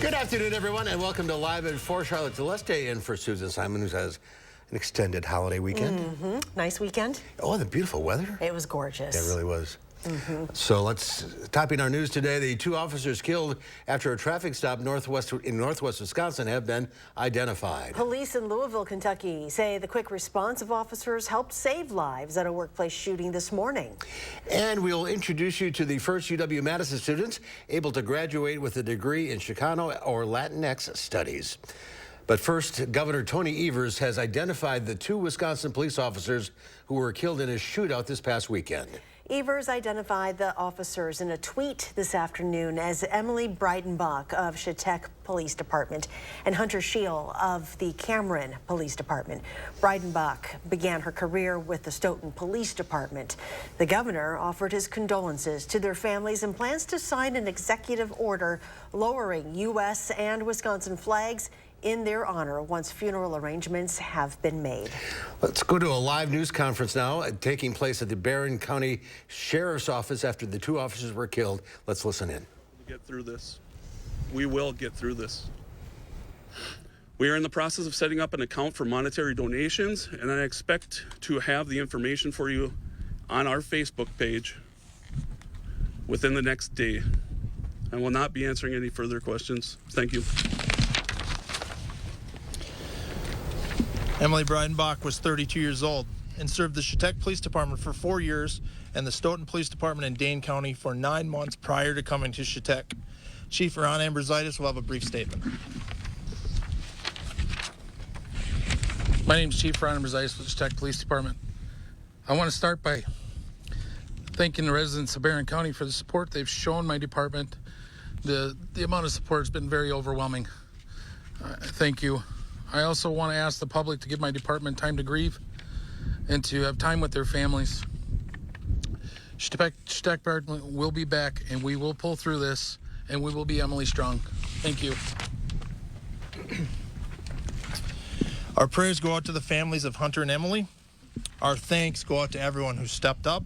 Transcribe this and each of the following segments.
Good afternoon, everyone, and welcome to Live at 4. Charlotte Celeste in for Susan Simon, who has an extended holiday weekend. Nice weekend. Oh, the beautiful weather. It was gorgeous. It really was. So let's, topping our news today, the 2 officers killed after a traffic stop in northwest Wisconsin have been identified. Police in Louisville, Kentucky say the quick response of officers helped save lives at a workplace shooting this morning. And we'll introduce you to the first UW-Madison students able to graduate with a degree in Chicano or Latinx studies. But first, Governor Tony Evers has identified the 2 Wisconsin police officers who were killed in a shootout this past weekend. Evers identified the officers in a tweet this afternoon as Emily Breidenbach of Chautauqua Police Department and Hunter Scheel of the Cameron Police Department. Breidenbach began her career with the Stoughton Police Department. The governor offered his condolences to their families and plans to sign an executive order lowering U.S. and Wisconsin flags in their honor once funeral arrangements have been made. Let's go to a live news conference now taking place at the Barron County Sheriff's Office after the 2 officers were killed. Let's listen in. Get through this. We will get through this. We are in the process of setting up an account for monetary donations, and I expect to have the information for you on our Facebook page within the next day. I will not be answering any further questions. Thank you. Emily Breidenbach was 32 years old and served the Chautauqua Police Department for 4 years and the Stoughton Police Department in Dane County for 9 months prior to coming to Chautauqua. Chief Ron Ambrositis will have a brief statement. My name is Chief Ron Ambrositis with the Chautauqua Police Department. I want to start by thanking the residents of Barron County for the support they've shown my department. The amount of support has been very overwhelming. Thank you. I also want to ask the public to give my department time to grieve and to have time with their families. Chautauqua Department will be back, and we will pull through this, and we will be Emily Strong. Thank you. Our prayers go out to the families of Hunter and Emily. Our thanks go out to everyone who stepped up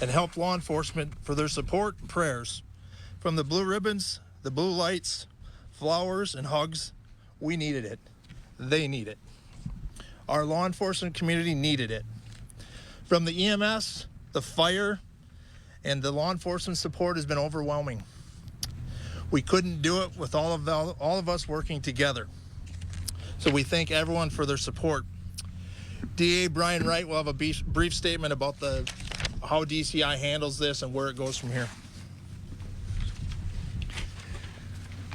and helped law enforcement for their support and prayers. From the blue ribbons, the blue lights, flowers, and hugs, we needed it. They need it. Our law enforcement community needed it. From the EMS, the fire, and the law enforcement support has been overwhelming. We couldn't do it with all of us working together. So we thank everyone for their support. DA Brian Wright will have a brief statement about how DCI handles this and where it goes from here.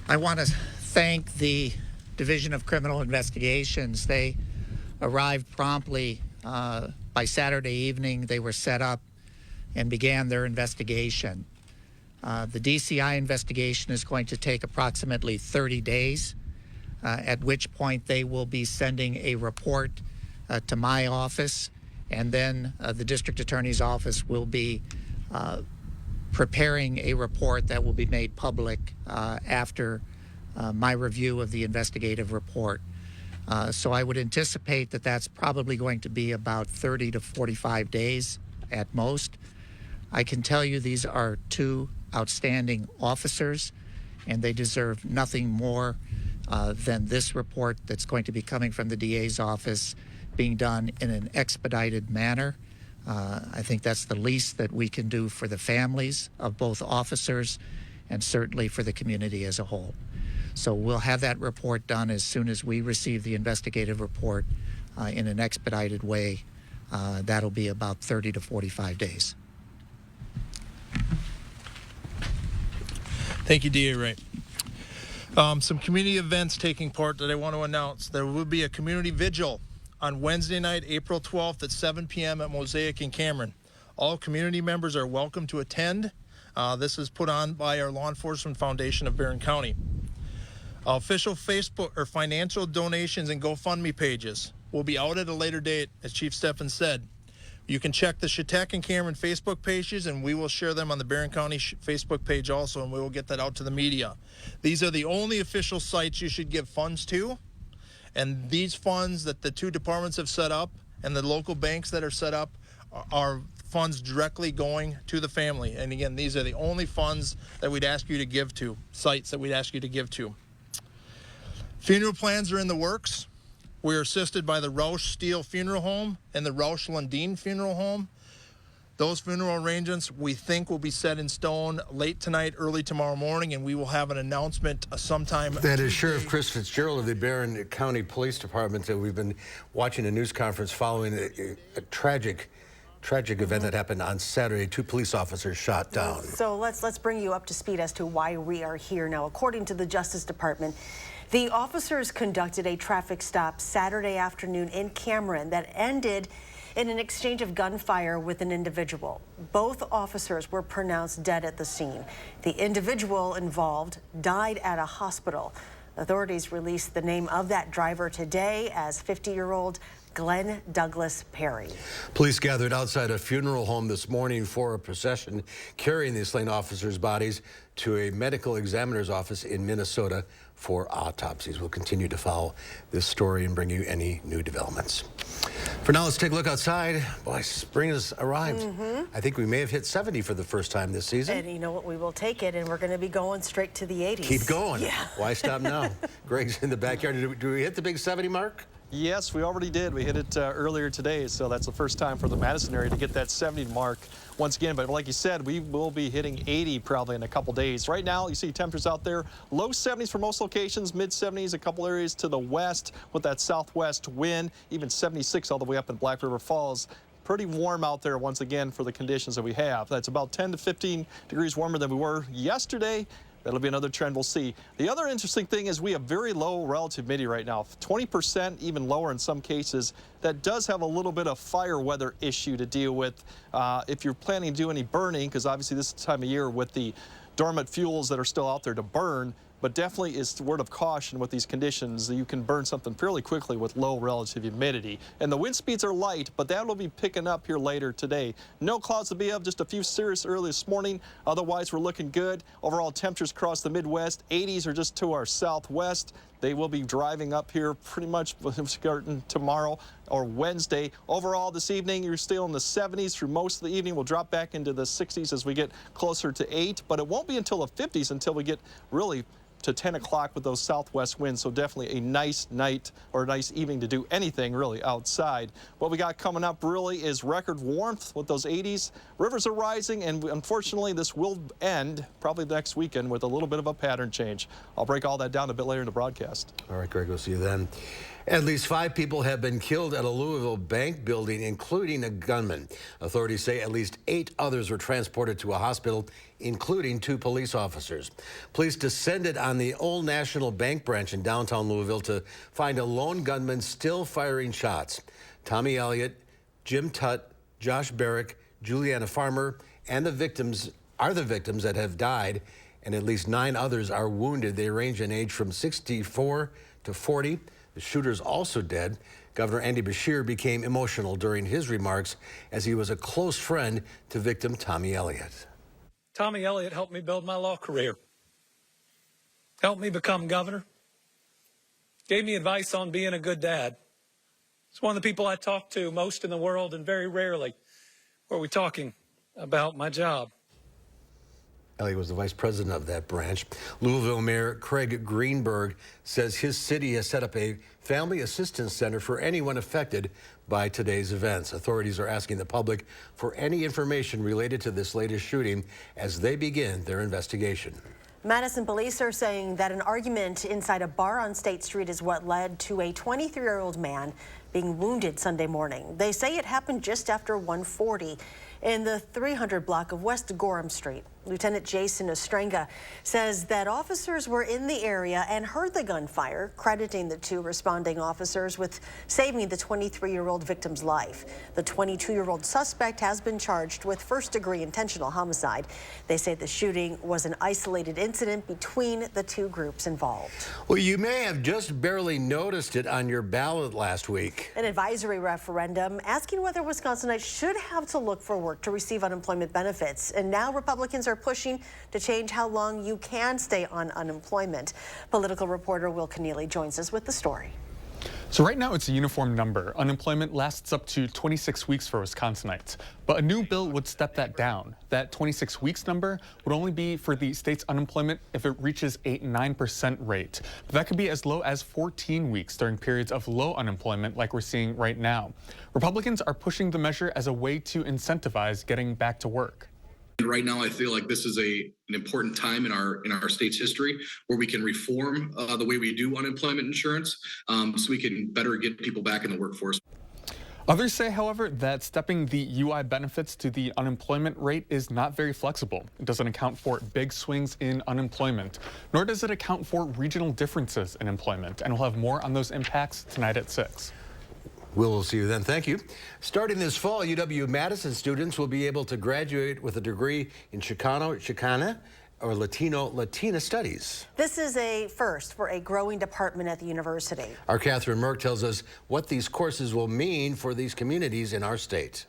I want to thank the Division of Criminal Investigations. They arrived promptly by Saturday evening. They were set up and began their investigation. The DCI investigation is going to take approximately 30 days, at which point they will be sending a report to my office, and then the District Attorney's Office will be preparing a report that will be made public after my review of the investigative report. So I would anticipate that that's probably going to be about 30 to 45 days at most. I can tell you these are 2 outstanding officers, and they deserve nothing more than this report that's going to be coming from the DA's office being done in an expedited manner. I think that's the least that we can do for the families of both officers and certainly for the community as a whole. So we'll have that report done as soon as we receive the investigative report in an expedited way. That'll be about 30 to 45 days. Thank you, DA Wright. Some community events taking part that I want to announce. There will be a community vigil on Wednesday night, April 12th at 7 p.m. at Mosaic in Cameron. All community members are welcome to attend. This is put on by our Law Enforcement Foundation of Barron County. Official Facebook or financial donations and GoFundMe pages will be out at a later date, as Chief Steffen said. You can check the Chautauqua and Cameron Facebook pages, and we will share them on the Barron County Facebook page also, and we will get that out to the media. These are the only official sites you should give funds to, and these funds that the 2 departments have set up and the local banks that are set up are funds directly going to the family. And again, these are the only funds that we'd ask you to give to, sites that we'd ask you to give to. Funeral plans are in the works. We're assisted by the Roush Steele Funeral Home and the Roush Lundeen Funeral Home. Those funeral arrangements we think will be set in stone late tonight, early tomorrow morning, and we will have an announcement sometime. That is Sheriff Chris Fitzgerald of the Barron County Police Department. That we've been watching a news conference following a tragic event that happened on Saturday. 2 police officers shot down. So let's bring you up to speed as to why we are here now. According to the Justice Department, the officers conducted a traffic stop Saturday afternoon in Cameron that ended in an exchange of gunfire with an individual. Both officers were pronounced dead at the scene. The individual involved died at a hospital. Authorities released the name of that driver today as 50-year-old Glenn Douglas Perry. Police gathered outside a funeral home this morning for a procession carrying the slain officers' bodies to a medical examiner's office in Minnesota for autopsies. We'll continue to follow this story and bring you any new developments. For now, let's take a look outside. Boy, spring has arrived. I think we may have hit 70 for the first time this season. And you know what? We will take it, and we're going to be going straight to the 80s. Keep going. Yeah. Why stop now? Greg's in the backyard. Do we hit the big 70 mark? Yes, we already did. We hit it earlier today, so that's the first time for the Madison area to get that 70 mark once again. But like you said, we will be hitting 80 probably in a couple days. Right now, you see temperatures out there, low 70s for most locations, mid 70s, a couple areas to the west with that southwest wind, even 76 all the way up in Black River Falls. Pretty warm out there once again for the conditions that we have. That's about 10 to 15 degrees warmer than we were yesterday. That'll be another trend we'll see. The other interesting thing is we have very low relative humidity right now, 20%, even lower in some cases. That does have a little bit of fire weather issue to deal with if you're planning to do any burning, because obviously this time of year with the dormant fuels that are still out there to burn, but definitely is the word of caution with these conditions that you can burn something fairly quickly with low relative humidity. And the wind speeds are light, but that will be picking up here later today. No clouds to be of, just a few cirrus early this morning. Otherwise, we're looking good. Overall temperatures across the Midwest, 80s are just to our southwest. They will be driving up here pretty much starting tomorrow or Wednesday. Overall, this evening, you're still in the 70s through most of the evening. We'll drop back into the 60s as we get closer to 8, but it won't be until the 50s until we get really to 10 o'clock with those southwest winds. So definitely a nice night or a nice evening to do anything really outside. What we got coming up really is record warmth with those 80s. Rivers are rising, and unfortunately this will end probably next weekend with a little bit of a pattern change. I'll break all that down a bit later in the broadcast. All right, Greg, we'll see you then. At least 5 people have been killed at a Louisville bank building, including a gunman. Authorities say at least 8 others were transported to a hospital, including 2 police officers. Police descended on the Old National Bank branch in downtown Louisville to find a lone gunman still firing shots. Tommy Elliott, Jim Tutt, Josh Barrick, Juliana Farmer, and the victims that have died, and at least 9 others are wounded. They range in age from 64 to 40. The shooter's also dead. Governor Andy Beshear became emotional during his remarks as he was a close friend to victim Tommy Elliott. Tommy Elliott helped me build my law career, helped me become governor, gave me advice on being a good dad. It's one of the people I talk to most in the world, and very rarely are we talking about my job. Elliott was the vice president of that branch. Louisville Mayor Craig Greenberg says his city has set up a family assistance center for anyone affected by today's events. Authorities are asking the public for any information related to this latest shooting as they begin their investigation. Madison police are saying that an argument inside a bar on State Street is what led to a 23-year-old man being wounded Sunday morning. They say it happened just after 1:40 in the 300 block of West Gorham Street. Lieutenant Jason Ostrenga says that officers were in the area and heard the gunfire, crediting the 2 responding officers with saving the 23-year-old victim's life. The 22-year-old suspect has been charged with first-degree intentional homicide. They say the shooting was an isolated incident between the 2 groups involved. Well, you may have just barely noticed it on your ballot last week. An advisory referendum asking whether Wisconsinites should have to look for work to receive unemployment benefits. And now Republicans are pushing to change how long you can stay on unemployment. Political reporter Will Keneally joins us with the story. So right now it's a uniform number. Unemployment lasts up to 26 weeks for Wisconsinites, but a new bill would step that down. That 26 weeks number would only be for the state's unemployment if it reaches a 9% rate. But that could be as low as 14 weeks during periods of low unemployment like we're seeing right now. Republicans are pushing the measure as a way to incentivize getting back to work. Right now, I feel like this is an important time in our state's history where we can reform the way we do unemployment insurance so we can better get people back in the workforce. Others say, however, that stepping the UI benefits to the unemployment rate is not very flexible. It doesn't account for big swings in unemployment, nor does it account for regional differences in employment. And we'll have more on those impacts tonight at 6. We'll see you then. Thank you. Starting this fall, UW-Madison students will be able to graduate with a degree in Chicana, or Latina studies. This is a first for a growing department at the university. Our Catherine Merck tells us what these courses will mean for these communities in our state.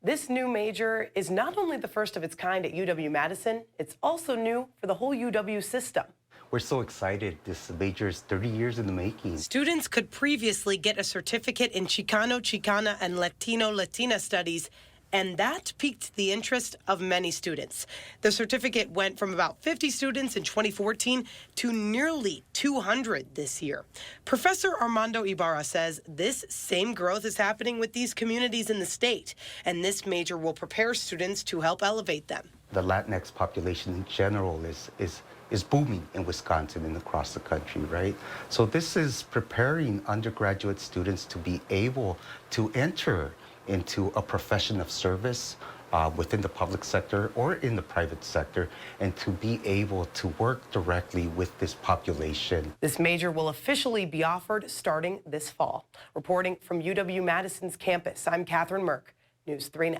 This new major is not only the first of its kind at UW-Madison, it's also new for the whole UW system. We're so excited. This major is 30 years in the making. Students could previously get a certificate in Chicano, Chicana, and Latino, Latina studies, and that piqued the interest of many students. The certificate went from about 50 students in 2014 to nearly 200 this year. Professor Armando Ibarra says this same growth is happening with these communities in the state, and this major will prepare students to help elevate them. The Latinx population in general is booming in Wisconsin and across the country, right? So this is preparing undergraduate students to be able to enter into a profession of service within the public sector or in the private sector, and to be able to work directly with this population. This major will officially be offered starting this fall. Reporting from UW-Madison's campus, I'm Catherine Merck, News 3 Now.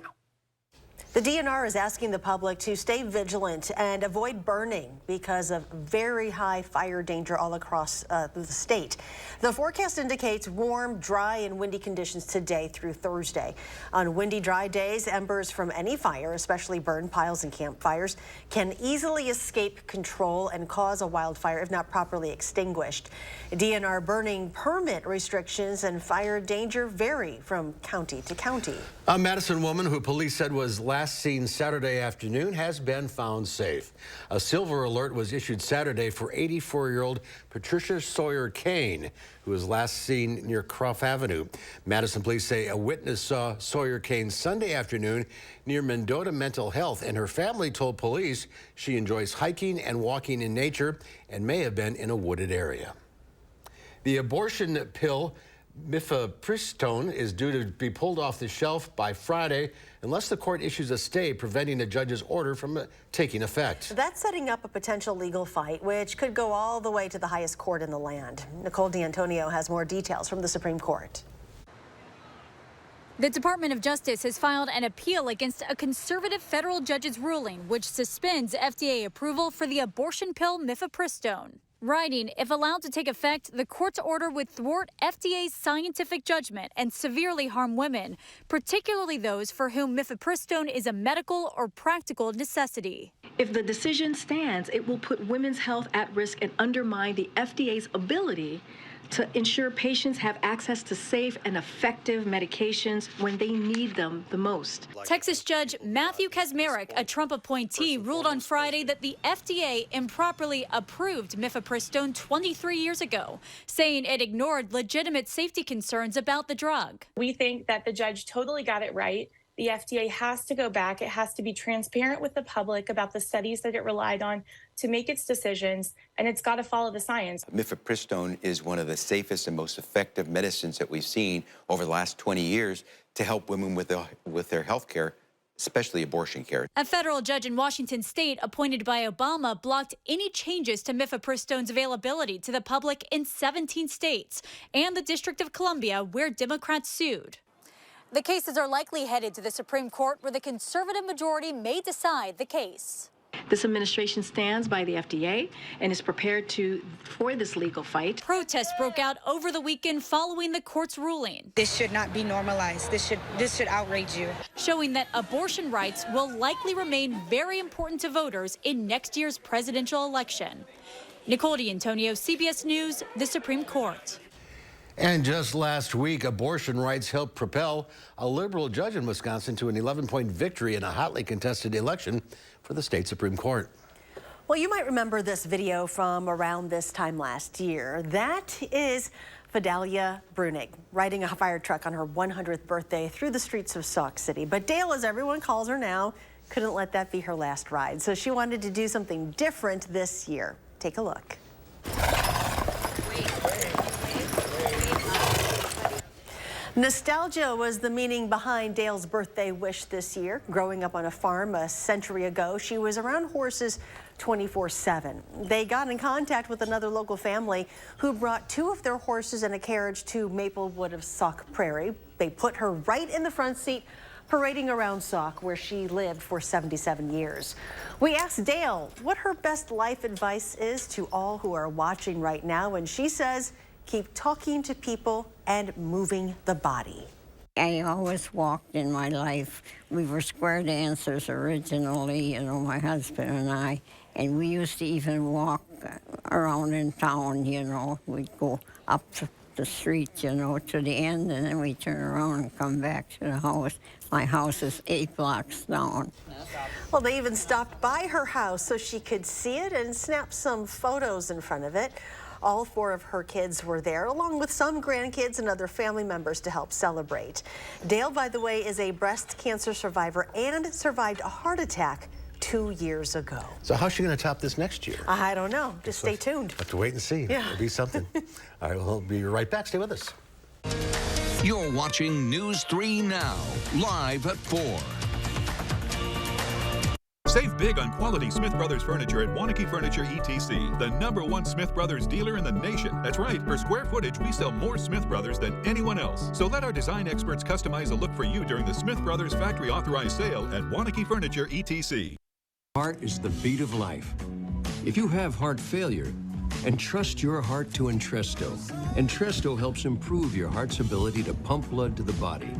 The DNR is asking the public to stay vigilant and avoid burning because of very high fire danger all across the state. The forecast indicates warm, dry, and windy conditions today through Thursday. On windy, dry days, embers from any fire, especially burn piles and campfires, can easily escape control and cause a wildfire if not properly extinguished. DNR burning permit restrictions and fire danger vary from county to county. A Madison woman who police said was last seen Saturday afternoon has been found safe. A silver alert was issued Saturday for 84-year-old Patricia Sawyer Kane, who was last seen near Croft Avenue. Madison police say a witness saw Sawyer Kane Sunday afternoon near Mendota Mental Health, and her family told police she enjoys hiking and walking in nature and may have been in a wooded area. The abortion pill mifepristone is due to be pulled off the shelf by Friday unless the court issues a stay preventing the judge's order from taking effect. That's setting up a potential legal fight, which could go all the way to the highest court in the land. Nicole D'Antonio has more details from the Supreme Court. The Department of Justice has filed an appeal against a conservative federal judge's ruling, which suspends FDA approval for the abortion pill mifepristone. Writing, if allowed to take effect, the court's order would thwart FDA's scientific judgment and severely harm women, particularly those for whom mifepristone is a medical or practical necessity. If the decision stands, it will put women's health at risk and undermine the FDA's ability to ensure patients have access to safe and effective medications when they need them the most. Texas Judge Matthew Kaczmarek, a Trump appointee, ruled on Friday that the FDA improperly approved mifepristone 23 years ago, saying it ignored legitimate safety concerns about the drug. We think that the judge totally got it right. The FDA has to go back. It has to be transparent with the public about the studies that it relied on to make its decisions, and it's got to follow the science. Mifepristone is one of the safest and most effective medicines that we've seen over the last 20 years to help women with their health care, especially abortion care. A federal judge in Washington state appointed by Obama blocked any changes to mifepristone's availability to the public in 17 states and the District of Columbia, where Democrats sued. The cases are likely headed to the Supreme Court, where the conservative majority may decide the case. This administration stands by the FDA and is prepared for this legal fight. Protests broke out over the weekend following the court's ruling. This should not be normalized. This should outrage you. Showing that abortion rights will likely remain very important to voters in next year's presidential election. Nicole D'Antonio, CBS News, the Supreme Court. And just last week, abortion rights helped propel a liberal judge in Wisconsin to an 11-point victory in a hotly contested election for the state Supreme Court. Well, you might remember this video from around this time last year. That is Fidelia Brunig riding a fire truck on her 100th birthday through the streets of Sauk City. But Dale, as everyone calls her now, couldn't let that be her last ride. So she wanted to do something different this year. Take a look. Nostalgia was the meaning behind Dale's birthday wish this year. Growing up on a farm a century ago, she was around horses 24/7. They got in contact with another local family who brought 2 of their horses and a carriage to Maplewood of Sauk Prairie. They put her right in the front seat, parading around Sauk, where she lived for 77 years. We asked Dale what her best life advice is to all who are watching right now, and she says, keep talking to people and moving the body. I always walked in my life. We were square dancers originally, you know, my husband and I, and we used to even walk around in town, you know. We'd go up the street, you know, to the end, and then we turn around and come back to the house. My house is 8 blocks down. Well, they even stopped by her house so she could see it and snap some photos in front of it. All 4 of her kids were there, along with some grandkids and other family members to help celebrate. Dale, by the way, is a breast cancer survivor and survived a heart attack 2 years ago. So how's she going to top this next year? I don't know. Just stay tuned. Have to wait and see. Yeah. It'll be something. All right, we'll be right back. Stay with us. You're watching News 3 Now, live at 4. Save big on quality Smith Brothers furniture at Waunakee Furniture ETC, the #1 Smith Brothers dealer in the nation. That's right, per square footage, we sell more Smith Brothers than anyone else. So let our design experts customize a look for you during the Smith Brothers factory authorized sale at Waunakee Furniture ETC. Heart is the beat of life. If you have heart failure, entrust your heart to Entresto. Entresto helps improve your heart's ability to pump blood to the body.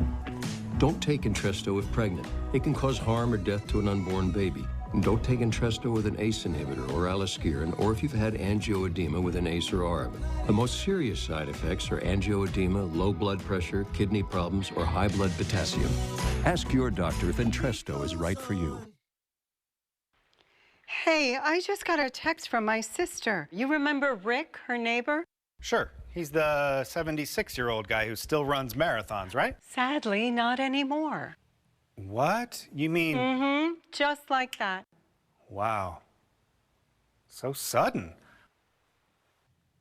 Don't take Entresto if pregnant. It can cause harm or death to an unborn baby. And don't take Entresto with an ACE inhibitor or aliskiren, or if you've had angioedema with an ACE or ARB. The most serious side effects are angioedema, low blood pressure, kidney problems, or high blood potassium. Ask your doctor if Entresto is right for you. Hey, I just got a text from my sister. You remember Rick, her neighbor? Sure. He's the 76-year-old guy who still runs marathons, right? Sadly, not anymore. What? You mean... Mm-hmm. Just like that. Wow. So sudden.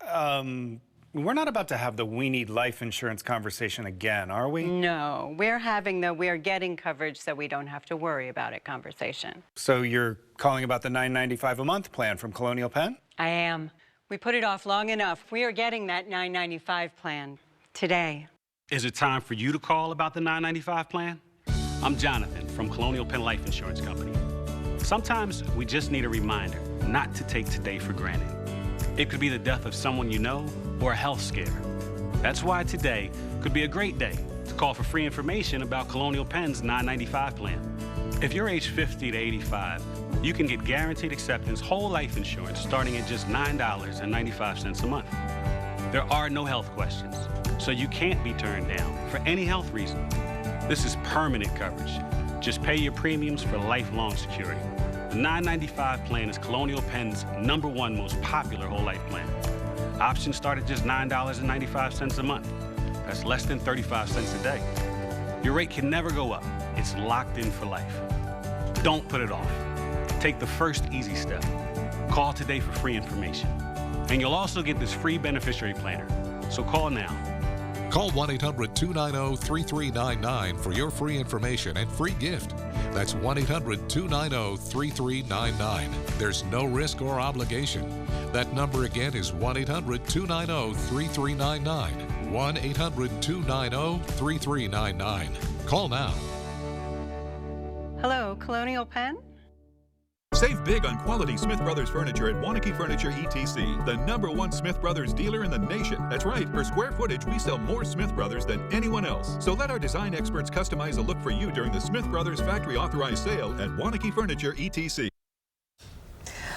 We're not about to have the we need life insurance conversation again, are we? No, we're having the we're getting coverage so we don't have to worry about it conversation. So you're calling about the $9.95 a month plan from Colonial Penn? I am. We put it off long enough. We are getting that $9.95 plan today. Is it time for you to call about the $9.95 plan? I'm Jonathan from Colonial Penn Life Insurance Company. Sometimes we just need a reminder not to take today for granted. It could be the death of someone you know or a health scare. That's why today could be a great day to call for free information about Colonial Penn's $9.95 plan. If you're age 50 to 85, you can get guaranteed acceptance whole life insurance starting at just $9.95 a month. There are no health questions, so you can't be turned down for any health reason. This is permanent coverage. Just pay your premiums for lifelong security. The $9.95 plan is Colonial Penn's #1 most popular whole life plan. Options start at just $9.95 a month. That's less than 35 cents a day. Your rate can never go up. It's locked in for life. Don't put it off. Take the first easy step. Call today for free information. And you'll also get this free beneficiary planner. So call now. Call 1-800-290-3399 for your free information and free gift. That's 1-800-290-3399. There's no risk or obligation. That number again is 1-800-290-3399. 1-800-290-3399. Call now. Hello, Colonial Penn? Save big on quality Smith Brothers furniture at Waunakee Furniture ETC, the #1 Smith Brothers dealer in the nation. That's right, per square footage, we sell more Smith Brothers than anyone else. So let our design experts customize a look for you during the Smith Brothers factory authorized sale at Waunakee Furniture ETC.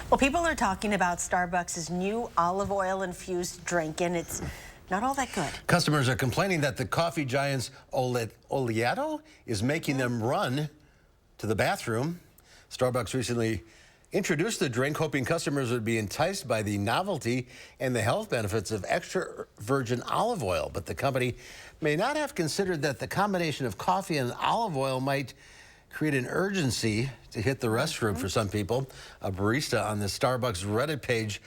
Well, people are talking about Starbucks' new olive oil infused drink, and it's not all that good. Customers are complaining that the coffee giant's Oleato is making them run to the bathroom. Starbucks recently introduced the drink, hoping customers would be enticed by the novelty and the health benefits of extra virgin olive oil. But the company may not have considered that the combination of coffee and olive oil might create an urgency to hit the restroom for some people. A barista on the Starbucks Reddit page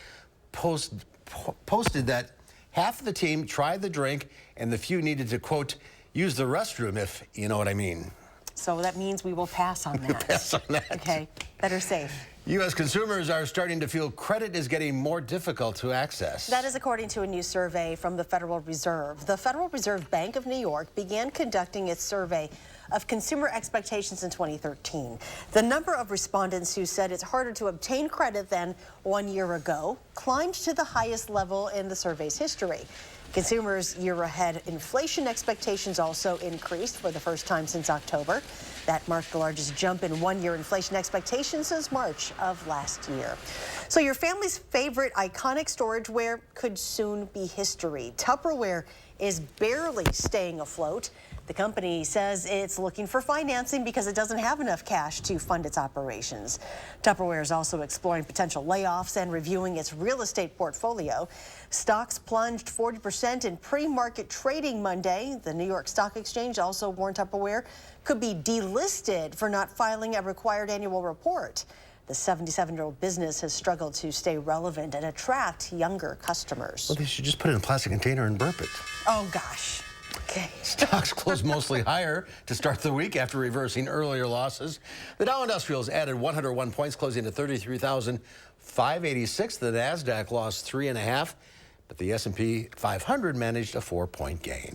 posted that half of the team tried the drink and the few needed to, quote, use the restroom, if you know what I mean. So that means we will pass on that. Pass on that. Okay, better safe. U.S. consumers are starting to feel credit is getting more difficult to access. That is according to a new survey from the Federal Reserve. The Federal Reserve Bank of New York began conducting its survey of consumer expectations in 2013. The number of respondents who said it's harder to obtain credit than 1 year ago climbed to the highest level in the survey's history. Consumers' year-ahead inflation expectations also increased for the first time since October. That marked the largest jump in one-year inflation expectations since March of last year. So your family's favorite iconic storageware could soon be history. Tupperware is barely staying afloat. The company says it's looking for financing because it doesn't have enough cash to fund its operations. Tupperware is also exploring potential layoffs and reviewing its real estate portfolio. Stocks plunged 40% in pre-market trading Monday. The New York Stock Exchange also warned Tupperware could be delisted for not filing a required annual report. The 77-year-old business has struggled to stay relevant and attract younger customers. Well, they should just put it in a plastic container and burp it. Oh, gosh. Okay. Stocks closed mostly higher to start the week after reversing earlier losses. The Dow Industrials added 101 points, closing at 33,586. The NASDAQ lost 3.5, but the S&P 500 managed a 4-point gain.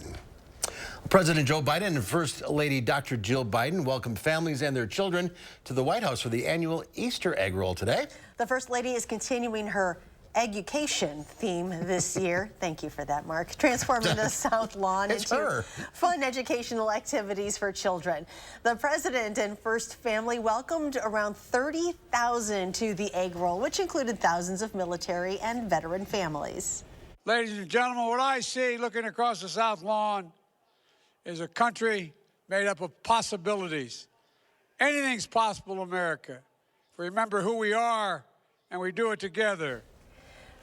President Joe Biden and First Lady Dr. Jill Biden welcomed families and their children to the White House for the annual Easter egg roll today. The First Lady is continuing her education theme this year. Thank you for that, Mark. Transforming the South Lawn into fun educational activities for children. The president and first family welcomed around 30,000 to the egg roll, which included thousands of military and veteran families. Ladies and gentlemen, what I see looking across the South Lawn is a country made up of possibilities. Anything's possible in America. If we remember who we are and we do it together.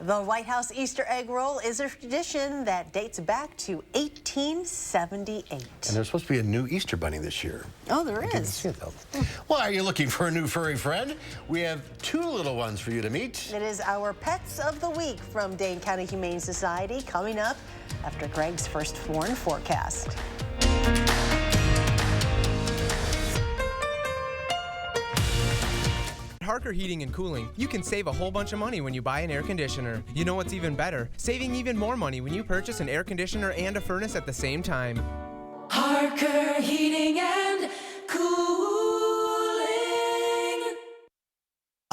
The White House Easter egg roll is a tradition that dates back to 1878. And there's supposed to be a new Easter bunny this year. Oh, there is. See it, though. Well, are you looking for a new furry friend? We have 2 little ones for you to meet. It is our Pets of the Week from Dane County Humane Society coming up after Greg's firstborn forecast. Harker Heating and Cooling, you can save a whole bunch of money when you buy an air conditioner. You know what's even better? Saving even more money when you purchase an air conditioner and a furnace at the same time. Harker Heating and Cooling.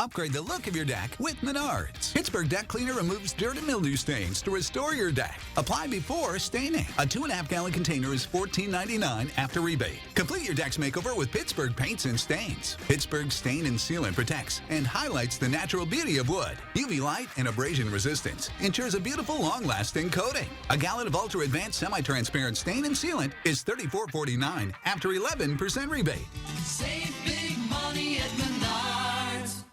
Upgrade the look of your deck with Menards. Pittsburgh Deck Cleaner removes dirt and mildew stains to restore your deck. Apply before staining. A 2.5-gallon container is $14.99 after rebate. Complete your deck's makeover with Pittsburgh Paints and Stains. Pittsburgh Stain and Sealant protects and highlights the natural beauty of wood. UV light and abrasion resistance ensures a beautiful, long-lasting coating. A gallon of ultra-advanced semi-transparent stain and sealant is $34.49 after 11% rebate. Save big money at Menards.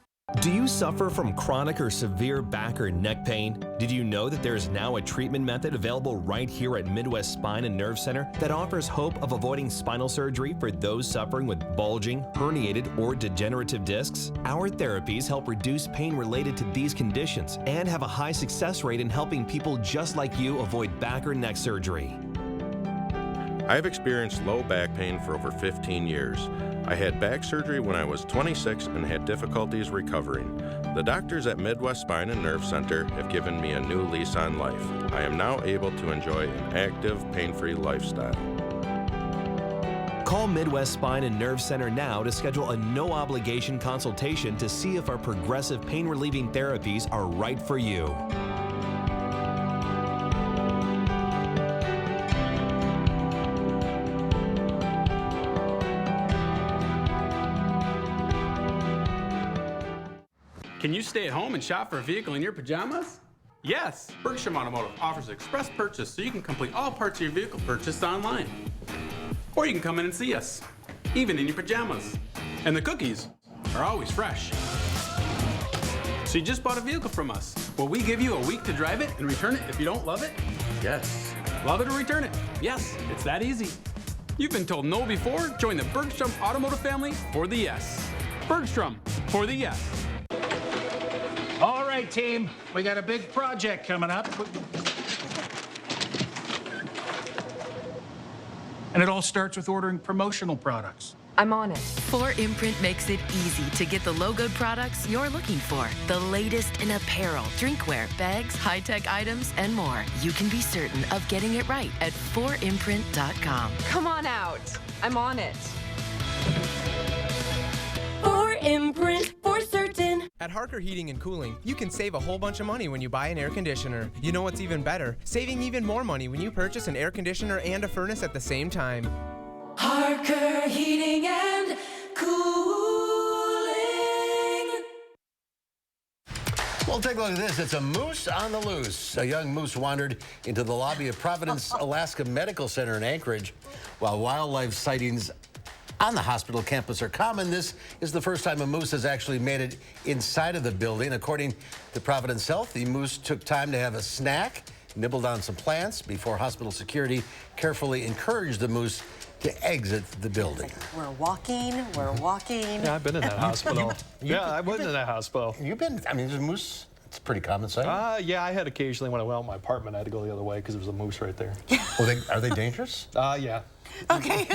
Do you suffer from chronic or severe back or neck pain? Did you know that there is now a treatment method available right here at Midwest Spine and Nerve Center that offers hope of avoiding spinal surgery for those suffering with bulging, herniated, or degenerative discs? Our therapies help reduce pain related to these conditions and have a high success rate in helping people just like you avoid back or neck surgery. I've experienced low back pain for over 15 years. I had back surgery when I was 26 and had difficulties recovering. The doctors at Midwest Spine and Nerve Center have given me a new lease on life. I am now able to enjoy an active, pain-free lifestyle. Call Midwest Spine and Nerve Center now to schedule a no-obligation consultation to see if our progressive pain-relieving therapies are right for you. Can you stay at home and shop for a vehicle in your pajamas? Yes, Bergstrom Automotive offers express purchase so you can complete all parts of your vehicle purchase online. Or you can come in and see us, even in your pajamas. And the cookies are always fresh. So you just bought a vehicle from us. Will we give you a week to drive it and return it if you don't love it? Yes. Love it or return it? Yes, it's that easy. You've been told no before? Join the Bergstrom Automotive family for the yes. Bergstrom for the yes. All right, team, we got a big project coming up. And it all starts with ordering promotional products. I'm on it. 4imprint makes it easy to get the logoed products you're looking for. The latest in apparel, drinkware, bags, high-tech items, and more. You can be certain of getting it right at 4imprint.com. Come on out. I'm on it. 4imprint, for certain. At Harker Heating and Cooling, you can save a whole bunch of money when you buy an air conditioner. You know what's even better? Saving even more money when you purchase an air conditioner and a furnace at the same time. Harker Heating and Cooling. Well, take a look at this. It's a moose on the loose. A young moose wandered into the lobby of Providence, Alaska Medical Center in Anchorage. While wildlife sightings on the hospital campus are common, this is the first time a moose has actually made it inside of the building. According to Providence Health, the moose took time to have a snack, nibbled on some plants before hospital security carefully encouraged the moose to exit the building. We're walking. Yeah, I've been in that hospital. I went in that hospital. You've been, I mean, there's a moose. It's a pretty common sight. Yeah, I had occasionally when I went out my apartment, I had to go the other way because there was a moose right there. Well, are they dangerous? Yeah. Okay.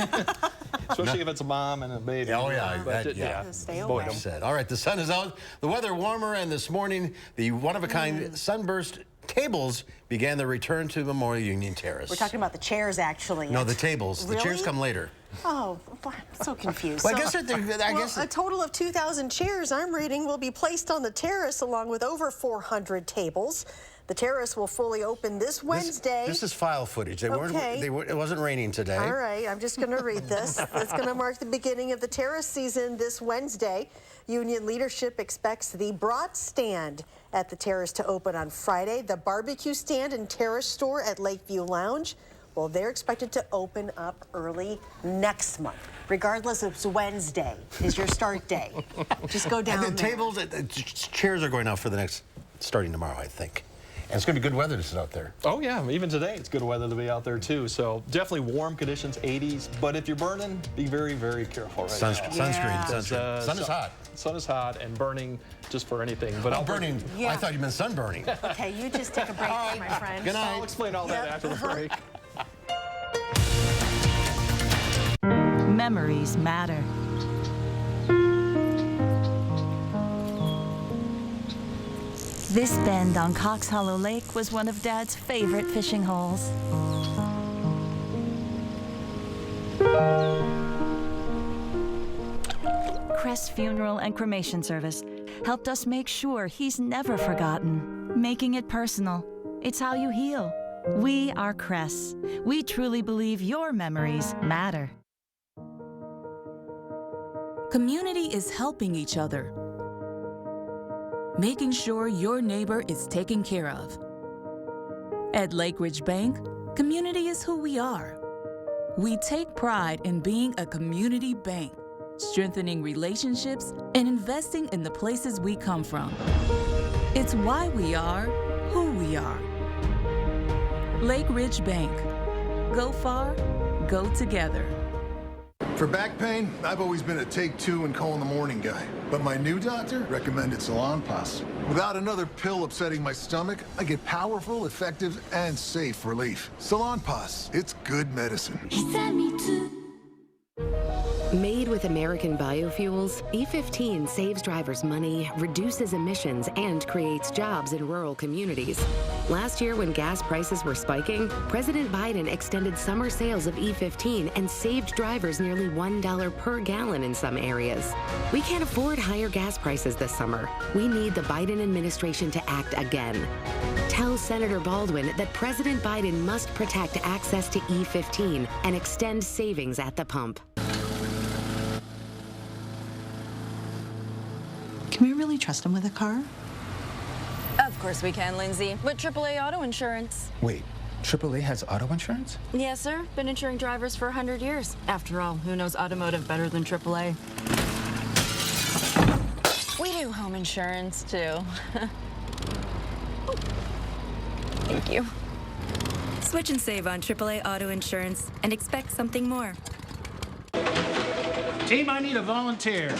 Especially if it's a mom and a baby. Oh, yeah. But Stay away. All right, the sun is out, the weather warmer, and this morning, the one-of-a-kind sunburst tables began their return to Memorial Union Terrace. We're talking about the chairs, actually. No, the tables. Really? The chairs come later. Oh, I'm so confused. Well, I guess a total of 2,000 chairs, I'm reading, will be placed on the terrace along with over 400 tables. The terrace will fully open this Wednesday. This is file footage. It wasn't raining today. All right, I'm just going to read this. It's going to mark the beginning of the terrace season this Wednesday. Union leadership expects the brat stand at the terrace to open on Friday. The barbecue stand and terrace store at Lakeview Lounge, well, they're expected to open up early next month. Regardless, it's Wednesday is your start day. Just go down and the there. tables, chairs are going out for the next, starting tomorrow, I think. And it's going to be good weather to sit out there. Oh, yeah. Even today, it's good weather to be out there, too. So definitely warm conditions, 80s. But if you're burning, be very, very careful right now. Sunscreen. Sun is hot. Sun is hot and burning just for anything. But burning. Yeah. I thought you meant sunburning. Okay, you just take a break, my friend. Good night. I'll explain all that after the break. Memories matter. This bend on Cox Hollow Lake was one of Dad's favorite fishing holes. Crest Funeral and Cremation Service helped us make sure he's never forgotten. Making it personal. It's how you heal. We are Crest. We truly believe your memories matter. Community is helping each other, making sure your neighbor is taken care of. At Lake Ridge Bank, community is who we are. We take pride in being a community bank, strengthening relationships and investing in the places we come from. It's why we are who we are. Lake Ridge Bank. Go far, go together. For back pain, I've always been a take two and call in the morning guy. But my new doctor recommended Salonpas. Without another pill upsetting my stomach, I get powerful, effective, and safe relief. Salonpas, it's good medicine. Made with American biofuels, E15 saves drivers money, reduces emissions, and creates jobs in rural communities. Last year, when gas prices were spiking, President Biden extended summer sales of E15 and saved drivers nearly $1 per gallon in some areas. We can't afford higher gas prices this summer. We need the Biden administration to act again. Tell Senator Baldwin that President Biden must protect access to E15 and extend savings at the pump. Can we really trust him with a car? Of course we can, Lindsay. But AAA auto insurance. Wait, AAA has auto insurance? Yes, sir. Been insuring drivers for 100 years. After all, who knows automotive better than AAA? We do home insurance, too. Thank you. Switch and save on AAA auto insurance and expect something more. Team, I need a volunteer.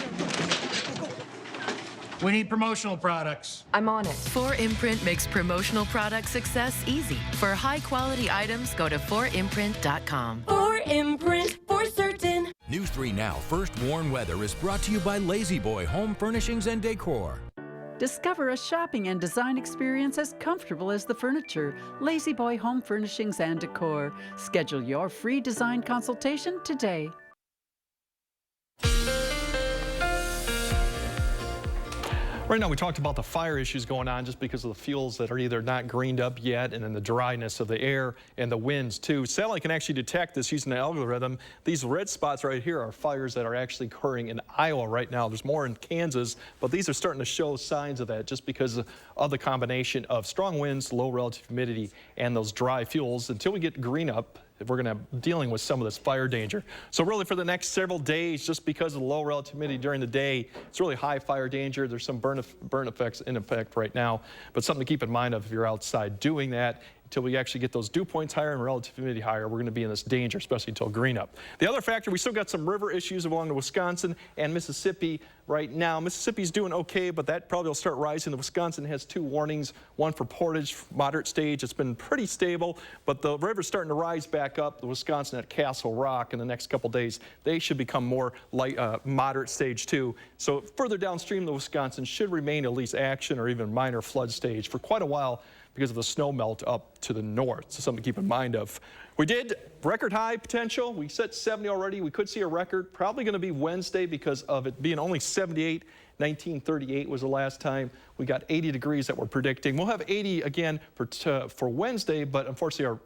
We need promotional products. I'm on it. 4imprint makes promotional product success easy. For high-quality items, go to 4imprint.com. 4imprint, for certain. News 3 Now First Warn Weather is brought to you by Lazy Boy Home Furnishings and Decor. Discover a shopping and design experience as comfortable as the furniture. Lazy Boy Home Furnishings and Decor. Schedule your free design consultation today. Right now, we talked about the fire issues going on just because of the fuels that are either not greened up yet, and then the dryness of the air and the winds too. Satellite can actually detect this using the algorithm. These red spots right here are fires that are actually occurring in Iowa right now. There's more in Kansas, but these are starting to show signs of that just because of the combination of strong winds, low relative humidity, and those dry fuels. Until we get green up, we're going to be dealing with some of this fire danger. So really for the next several days, just because of the low relative humidity during the day, it's really high fire danger. There's some burn effects in effect right now, but something to keep in mind of if you're outside doing that. Until we actually get those dew points higher and relative humidity higher, we're going to be in this danger, especially until green up. The other factor, we still got some river issues along the Wisconsin and Mississippi right now. Mississippi's doing okay, but that probably will start rising. The Wisconsin has 2 warnings, one for Portage, moderate stage. It's been pretty stable, but the river's starting to rise back up. The Wisconsin at Castle Rock in the next couple days, they should become more light, moderate stage 2. So further downstream, the Wisconsin should remain at least action or even minor flood stage for quite a while, because of the snow melt up to the north. So something to keep in mind of. We did record high potential. We set 70 already. We could see a record. Probably going to be Wednesday because of it being only 78. 1938 was the last time. We got 80 degrees that we're predicting. We'll have 80 again for Wednesday, but unfortunately our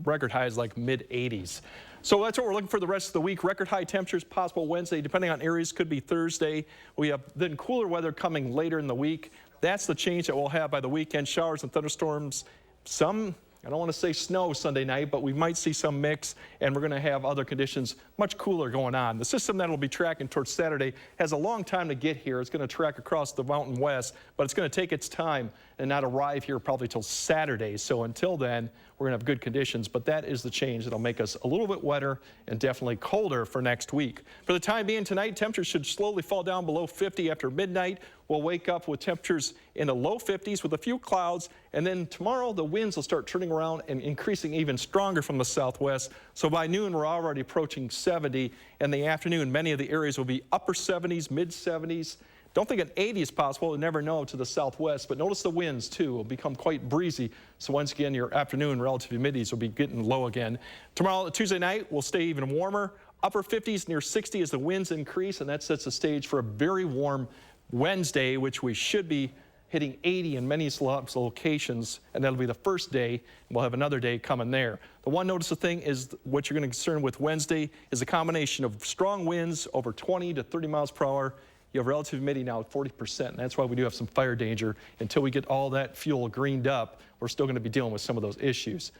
record high is like mid-80s. So that's what we're looking for the rest of the week. Record high temperatures possible Wednesday, depending on areas, could be Thursday. We have then cooler weather coming later in the week. That's the change that we'll have by the weekend. Showers and thunderstorms. Some, I don't want to say snow Sunday night, but we might see some mix, and we're going to have other conditions much cooler going on. The system that will be tracking towards Saturday has a long time to get here. It's going to track across the Mountain West, but it's going to take its time and not arrive here probably till Saturday. So until then, we're going to have good conditions, but that is the change that'll make us a little bit wetter and definitely colder for next week. For the time being tonight, temperatures should slowly fall down below 50 after midnight. We'll wake up with temperatures in the low 50s with a few clouds, and then tomorrow the winds will start turning around and increasing even stronger from the southwest. So by noon, we're already approaching 70. In the afternoon, many of the areas will be upper 70s, mid 70s. Don't think an 80 is possible. You never know to the southwest, but notice the winds too will become quite breezy. So once again, your afternoon relative humidities will be getting low again. Tomorrow, Tuesday night, will stay even warmer. Upper 50s, near 60 as the winds increase, and that sets the stage for a very warm Wednesday, which we should be hitting 80 in many locations, and that'll be the first day. We'll have another day coming there. The one noticeable thing is what you're going to concern with Wednesday is a combination of strong winds over 20 to 30 miles per hour. You have relative humidity now at 40%, and that's why we do have some fire danger. Until we get all that fuel greened up, we're still going to be dealing with some of those issues.